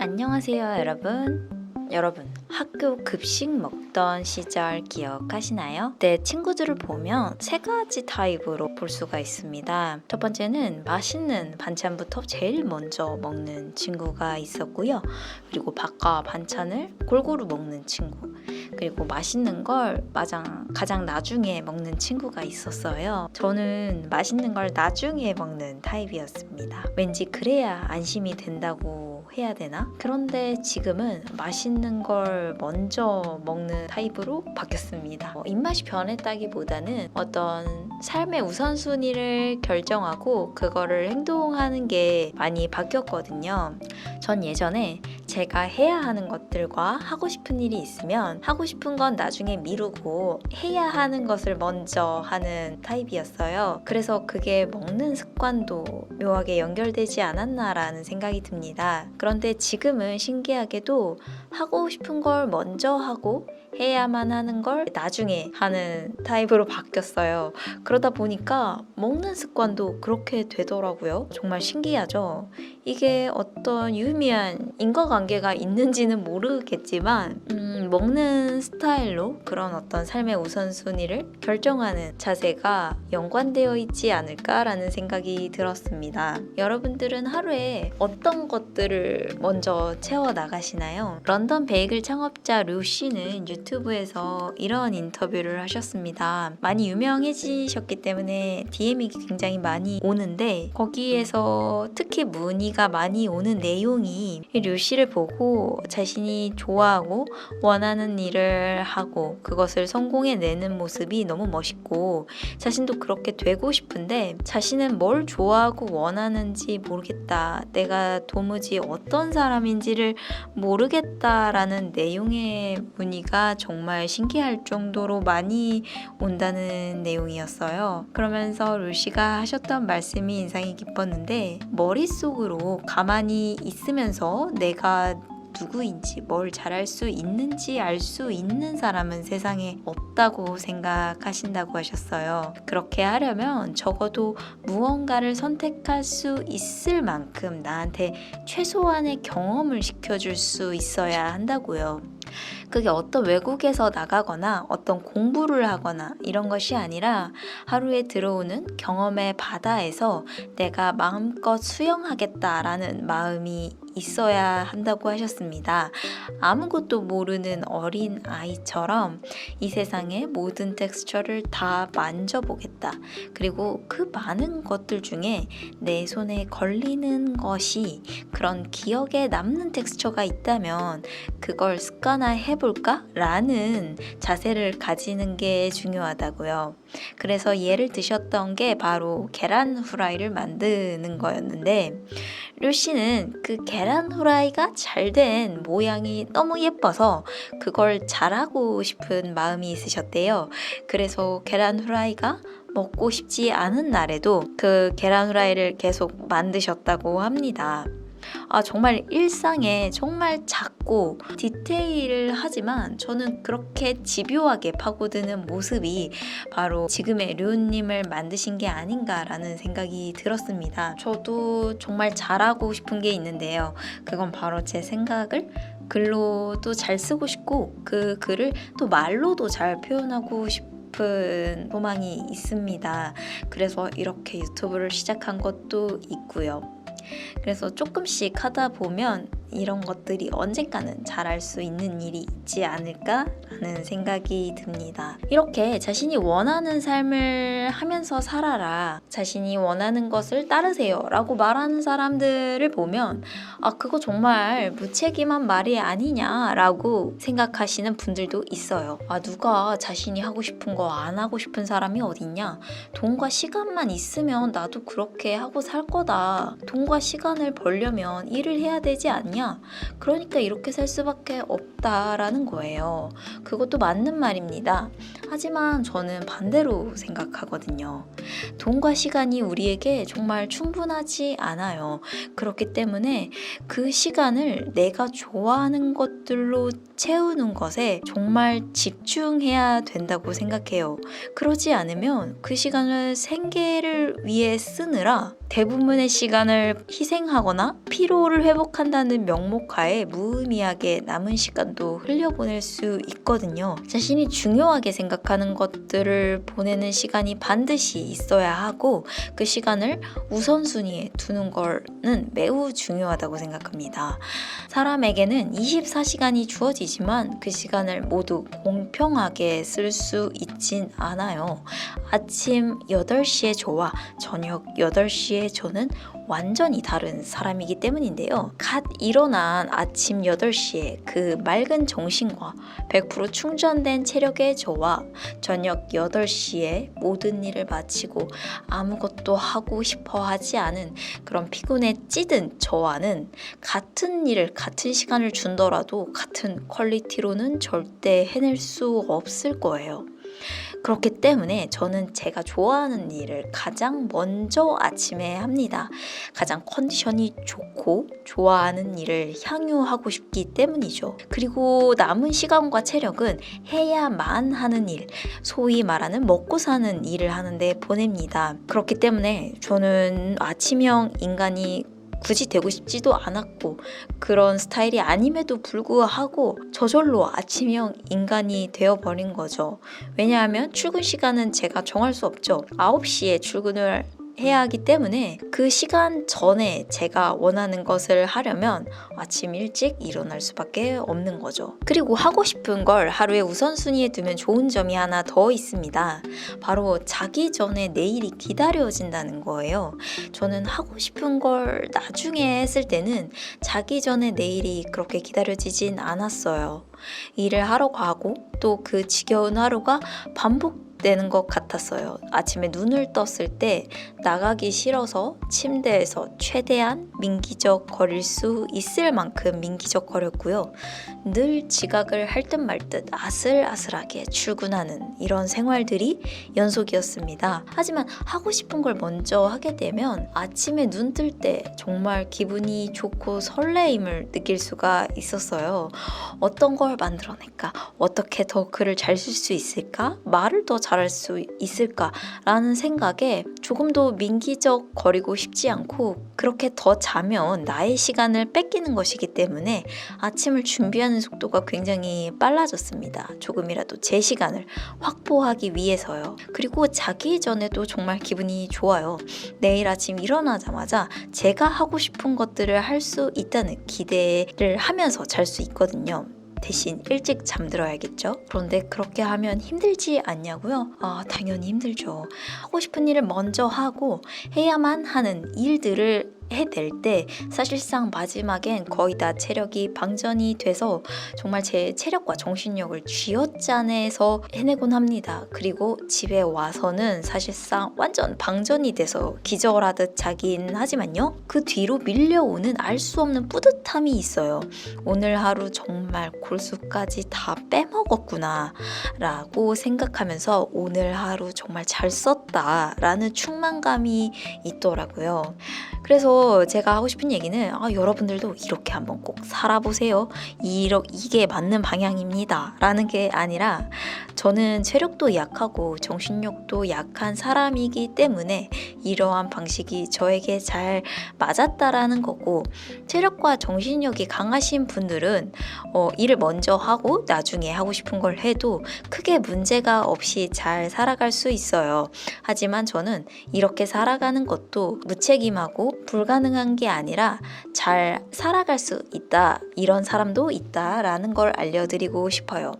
안녕하세요, 여러분, 학교 급식 먹던 시절 기억하시나요? 내 친구들을 보면 세 가지 타입으로 볼 수가 있습니다. 첫 번째는 맛있는 반찬부터 제일 먼저 먹는 친구가 있었고요. 그리고 밥과 반찬을 골고루 먹는 친구. 그리고 맛있는 걸 가장 나중에 먹는 친구가 있었어요. 저는 맛있는 걸 나중에 먹는 타입이었습니다. 왠지 그래야 안심이 된다고 해야 되나? 그런데 지금은 맛있는 걸 먼저 먹는 타입으로 바뀌었습니다. 입맛이 변했다기보다는 어떤 삶의 우선순위를 결정하고 그거를 행동하는 게 많이 바뀌었거든요. 전 예전에 제가 해야 하는 것들과 하고 싶은 일이 있으면 하고 싶은 건 나중에 미루고 해야 하는 것을 먼저 하는 타입이었어요. 그래서 그게 먹는 습관도 묘하게 연결되지 않았나라는 생각이 듭니다. 그런데 지금은 신기하게도 하고 싶은 걸 먼저 하고 해야만 하는 걸 나중에 하는 타입으로 바뀌었어요. 그러다 보니까 먹는 습관도 그렇게 되더라고요. 정말 신기하죠? 이게 어떤 유의미한 인과관계가 있는지는 모르겠지만 먹는 스타일로 그런 어떤 삶의 우선순위를 결정하는 자세가 연관되어 있지 않을까라는 생각이 들었습니다. 여러분들은 하루에 어떤 것들을 먼저 채워 나가시나요? 런던 베이글 창업자 류 씨는 유튜브에서 이런 인터뷰를 하셨습니다. 많이 유명해지셨기 때문에 DM이 굉장히 많이 오는데 거기에서 특히 문의가 많이 오는 내용이 류 씨를 보고 자신이 좋아하고 원하는 일을 하고 그것을 성공해내는 모습이 너무 멋있고 자신도 그렇게 되고 싶은데 자신은 뭘 좋아하고 원하는지 모르겠다. 내가 도무지 어떤 사람인지를 모르겠다라는 내용의 문의가 정말 신기할 정도로 많이 온다는 내용이었어요. 그러면서 루시가 하셨던 말씀이 인상이 깊었는데 머릿속으로 가만히 있으면서 내가 누구인지 뭘 잘할 수 있는지 알 수 있는 사람은 세상에 없다고 생각하신다고 하셨어요. 그렇게 하려면 적어도 무언가를 선택할 수 있을 만큼 나한테 최소한의 경험을 시켜줄 수 있어야 한다고요. 그게 어떤 외국에서 나가거나 어떤 공부를 하거나 이런 것이 아니라 하루에 들어오는 경험의 바다에서 내가 마음껏 수영하겠다라는 마음이 있어야 한다고 하셨습니다. 아무것도 모르는 어린 아이처럼 이 세상의 모든 텍스처를 다 만져보겠다. 그리고 그 많은 것들 중에 내 손에 걸리는 것이 그런 기억에 남는 텍스처가 있다면 그걸 습관화해 볼까? 라는 자세를 가지는 게 중요하다고요. 그래서 예를 드셨던 게 바로 계란 후라이를 만드는 거였는데 류씨는 그 계란 후라이가 잘 된 모양이 너무 예뻐서 그걸 잘하고 싶은 마음이 있으셨대요. 그래서 계란 후라이가 먹고 싶지 않은 날에도 그 계란 후라이를 계속 만드셨다고 합니다. 정말 일상에 정말 작고 디테일하지만 저는 그렇게 집요하게 파고드는 모습이 바로 지금의 류님을 만드신 게 아닌가라는 생각이 들었습니다. 저도 정말 잘하고 싶은 게 있는데요. 그건 바로 제 생각을 글로도 잘 쓰고 싶고 그 글을 또 말로도 잘 표현하고 싶은 소망이 있습니다. 그래서 이렇게 유튜브를 시작한 것도 있고요. 그래서 조금씩 하다 보면 이런 것들이 언젠가는 잘할 수 있는 일이 있지 않을까라는 생각이 듭니다. 이렇게 자신이 원하는 삶을 하면서 살아라, 자신이 원하는 것을 따르세요 라고 말하는 사람들을 보면 그거 정말 무책임한 말이 아니냐라고 생각하시는 분들도 있어요. 누가 자신이 하고 싶은 거 안 하고 싶은 사람이 어딨냐? 돈과 시간만 있으면 나도 그렇게 하고 살 거다. 돈과 시간을 벌려면 일을 해야 되지 않냐? 그러니까 이렇게 살 수밖에 같다라는 거예요. 그것도 맞는 말입니다. 하지만 저는 반대로 생각하거든요. 돈과 시간이 우리에게 정말 충분하지 않아요. 그렇기 때문에 그 시간을 내가 좋아하는 것들로 채우는 것에 정말 집중해야 된다고 생각해요. 그러지 않으면 그 시간을 생계를 위해 쓰느라 대부분의 시간을 희생하거나 피로를 회복한다는 명목하에 무의미하게 남은 시간도 흘려보낼 수 있거든요. 자신이 중요하게 생각하는 것들을 보내는 시간이 반드시 있어야 하고 그 시간을 우선순위에 두는 거는 매우 중요하다고 생각합니다. 사람에게는 24시간이 주어지지만 그 시간을 모두 공평하게 쓸 수 있진 않아요. 아침 8시의 저와 저녁 8시의 저는 완전히 다른 사람이기 때문인데요. 갓 일어난 아침 8시에 그 맑은 정신과 100% 충전된 체력의 저와 저녁 8시에 모든 일을 마치고 아무것도 하고 싶어 하지 않은 그런 피곤에 찌든 저와는 같은 일을 같은 시간을 준더라도 같은 퀄리티로는 절대 해낼 수 없을 거예요. 그렇기 때문에 저는 제가 좋아하는 일을 가장 먼저 아침에 합니다. 가장 컨디션이 좋고 좋아하는 일을 향유하고 싶기 때문이죠. 그리고 남은 시간과 체력은 해야만 하는 일, 소위 말하는 먹고 사는 일을 하는데 보냅니다. 그렇기 때문에 저는 아침형 인간이 굳이 되고 싶지도 않았고 그런 스타일이 아님에도 불구하고 저절로 아침형 인간이 되어버린 거죠. 왜냐하면 출근 시간은 제가 정할 수 없죠. 9시에 출근을 해야 하기 때문에 그 시간 전에 제가 원하는 것을 하려면 아침 일찍 일어날 수밖에 없는 거죠. 그리고 하고 싶은 걸 하루에 우선순위에 두면 좋은 점이 하나 더 있습니다. 바로 자기 전에 내일이 기다려진다는 거예요. 저는 하고 싶은 걸 나중에 했을 때는 자기 전에 내일이 그렇게 기다려지진 않았어요. 일을 하러 가고 또 그 지겨운 하루가 반복되는 것 같았어요. 아침에 눈을 떴을 때 나가기 싫어서 침대에서 최대한 민기적거릴 수 있을 만큼 민기적거렸고요. 늘 지각을 할 듯 말 듯 아슬아슬하게 출근하는 이런 생활들이 연속이었습니다. 하지만 하고 싶은 걸 먼저 하게 되면 아침에 눈 뜰 때 정말 기분이 좋고 설레임을 느낄 수가 있었어요. 어떤 걸 만들어낼까? 어떻게 더 글을 잘 쓸 수 있을까? 말을 더 잘할 수 있을까라는 생각에 조금 더 민기적거리고 싶지 않고 그렇게 더 자면 나의 시간을 뺏기는 것이기 때문에 아침을 준비하는 속도가 굉장히 빨라졌습니다. 조금이라도 제 시간을 확보하기 위해서요. 그리고 자기 전에도 정말 기분이 좋아요. 내일 아침 일어나자마자 제가 하고 싶은 것들을 할 수 있다는 기대를 하면서 잘 수 있거든요. 대신 일찍 잠들어야겠죠? 그런데 그렇게 하면 힘들지 않냐고요? 당연히 힘들죠. 하고 싶은 일을 먼저 하고 해야만 하는 일들을 해낼 때 사실상 마지막엔 거의 다 체력이 방전이 돼서 정말 제 체력과 정신력을 쥐어짜내서 해내곤 합니다. 그리고 집에 와서는 사실상 완전 방전이 돼서 기절하듯 자긴 하지만요. 그 뒤로 밀려오는 알 수 없는 뿌듯함이 있어요. 오늘 하루 정말 골수까지 다 빼먹었구나 라고 생각하면서 오늘 하루 정말 잘 썼다 라는 충만감이 있더라고요. 그래서 제가 하고 싶은 얘기는 여러분들도 이렇게 한번 꼭 살아보세요. 이게 맞는 방향입니다. 라는 게 아니라 저는 체력도 약하고 정신력도 약한 사람이기 때문에 이러한 방식이 저에게 잘 맞았다라는 거고 체력과 정신력이 강하신 분들은 일을 먼저 하고 나중에 하고 싶은 걸 해도 크게 문제가 없이 잘 살아갈 수 있어요. 하지만 저는 이렇게 살아가는 것도 무책임하고 불가능한 게 아니라 잘 살아갈 수 있다. 이런 사람도 있다라는 걸 알려드리고 싶어요.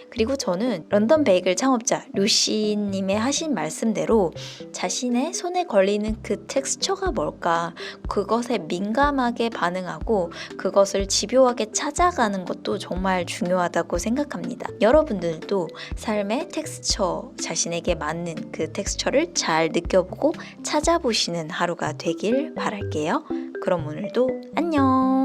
그리고 저는 런던 베이글 창업자 루시님의 하신 말씀대로 자신의 손에 걸리는 그 텍스처가 뭘까 그것에 민감하게 반응하고 그것을 집요하게 찾아가는 것도 정말 중요하다고 생각합니다. 여러분들도 삶의 텍스처, 자신에게 맞는 그 텍스처를 잘 느껴보고 찾아보시는 하루가 되길 바랄게요. 그럼 오늘도 안녕!